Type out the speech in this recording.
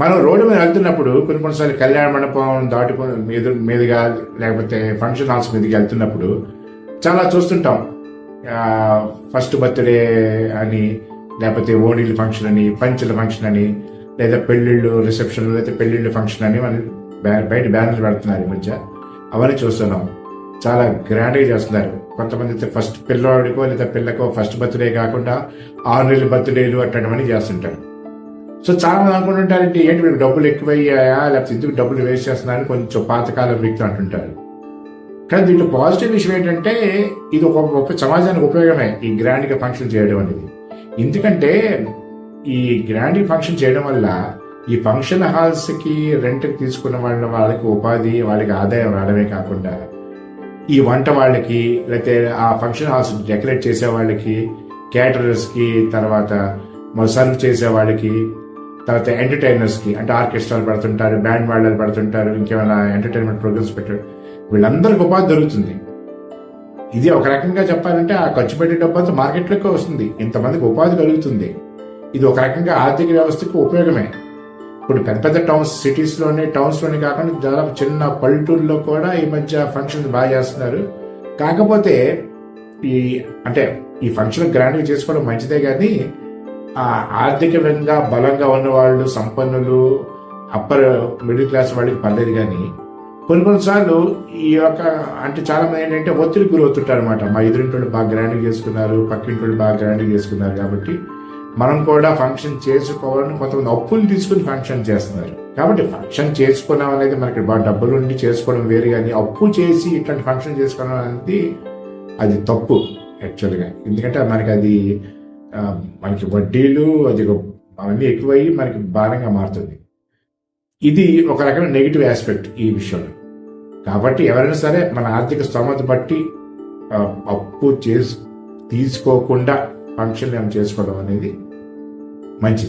మనం రోడ్డు మీద వెళ్తున్నప్పుడు కొన్నిసార్లు కళ్యాణ మండపం దాటుకొని మీదుగా లేకపోతే ఫంక్షన్ హాల్స్ మీదకి వెళ్తున్నప్పుడు చాలా చూస్తుంటాం. ఫస్ట్ బర్త్డే అని, లేకపోతే ఓణీల ఫంక్షన్ అని, పంచుల ఫంక్షన్ అని, లేదా పెళ్లిళ్ళు రిసెప్షన్, లేదా పెళ్లిళ్ళు ఫంక్షన్ అని మనం బయట బ్యానర్లు పెడుతున్నారు. ఈ మధ్య అవన్నీ చూస్తున్నాం. చాలా గ్రాండ్గా చేస్తున్నారు. కొంతమంది అయితే ఫస్ట్ పిల్లవాడికో లేదా పిల్లకో ఫస్ట్ బర్త్డే కాకుండా 6 నెలల బర్త్డేలు అట్లాంటివన్నీ చేస్తుంటారు. సో చాలా మంది అనుకుంటుంటారంటే ఏంటి మీకు డబ్బులు ఎక్కువయ్యాయా, లేకపోతే ఎందుకు డబ్బులు వేస్ట్ చేస్తున్నారని కొంచెం పాతకాలం వ్యక్తులు అంటుంటారు. కానీ దీంట్లో పాజిటివ్ విషయం ఏంటంటే ఇది ఒక సమాజానికి ఉపయోగమే ఈ గ్రాండ్గా ఫంక్షన్ చేయడం అనేది. ఎందుకంటే ఈ గ్రాండ్గా ఫంక్షన్ చేయడం వల్ల ఈ ఫంక్షన్ హాల్స్కి రెంట్కి తీసుకున్న వాళ్ళకి ఉపాధి, వాళ్ళకి ఆదాయం రావడమే కాకుండా ఈ వంట వాళ్ళకి, లేకపోతే ఆ ఫంక్షన్ హాల్స్ డెకరేట్ చేసే వాళ్ళకి, క్యాటరర్స్కి, తర్వాత సర్వ్ చేసే వాళ్ళకి, తర్వాత ఎంటర్టైనర్స్కి, అంటే ఆర్కెస్ట్రాలు పెడుతుంటారు, బ్యాండ్ వాళ్ళు పెడుతుంటారు, ఇంకేమైనా ఎంటర్టైన్మెంట్ ప్రోగ్రామ్స్ పెట్టారు, వీళ్ళందరికీ ఉపాధి దొరుకుతుంది. ఇది ఒక రకంగా చెప్పాలంటే ఆ ఖర్చు పెట్టే డబ్బు అంతా మార్కెట్లోకి వస్తుంది, ఇంతమందికి ఉపాధి కలుగుతుంది. ఇది ఒక రకంగా ఆర్థిక వ్యవస్థకు ఉపయోగమే. ఇప్పుడు పెద్ద పెద్ద టౌన్స్లోనే కాకుండా దాదాపు చిన్న పల్లెటూరులో కూడా ఈ మధ్య ఫంక్షన్స్ బాగా చేస్తున్నారు. కాకపోతే ఈ ఫంక్షన్ గ్రాండ్గా చేసుకోవడం మంచిదే, కానీ ఆర్థికంగా బలంగా ఉన్నవాళ్ళు, సంపన్నులు, అప్పర్ మిడిల్ క్లాస్ వాళ్ళకి పర్లేదు. కానీ కొన్నిసార్లు ఈ యొక్క చాలా మంది ఏంటంటే ఒత్తిడి గురవుతుంటారు అనమాట. మా ఎదురింటి బాగా గ్రాండ్గా చేసుకున్నారు, పక్కింటి బాగా గ్రాండ్గా చేసుకున్నారు, కాబట్టి మనం కూడా ఫంక్షన్ చేసుకోవాలని కొంతమంది అప్పులు తీసుకుని ఫంక్షన్ చేస్తున్నారు. కాబట్టి ఫంక్షన్ చేసుకున్నాం అనేది మనకి బాగా డబ్బులు ఉండి చేసుకోవడం వేరు, కానీ అప్పు చేసి ఇట్లాంటి ఫంక్షన్ చేసుకోవడం అనేది అది తప్పు యాక్చువల్గా. ఎందుకంటే మనకి వడ్డీలు అవన్నీ ఎక్కువయ్యి మనకి భారంగా మారుతుంది. ఇది ఒక రకమైన నెగిటివ్ ఆస్పెక్ట్ ఈ విషయంలో. కాబట్టి ఎవరైనా సరే మన ఆర్థిక స్తోమత బట్టి అప్పు తీసుకోకుండా ఫంక్షన్ చేసుకోవడం అనేది మంచిది.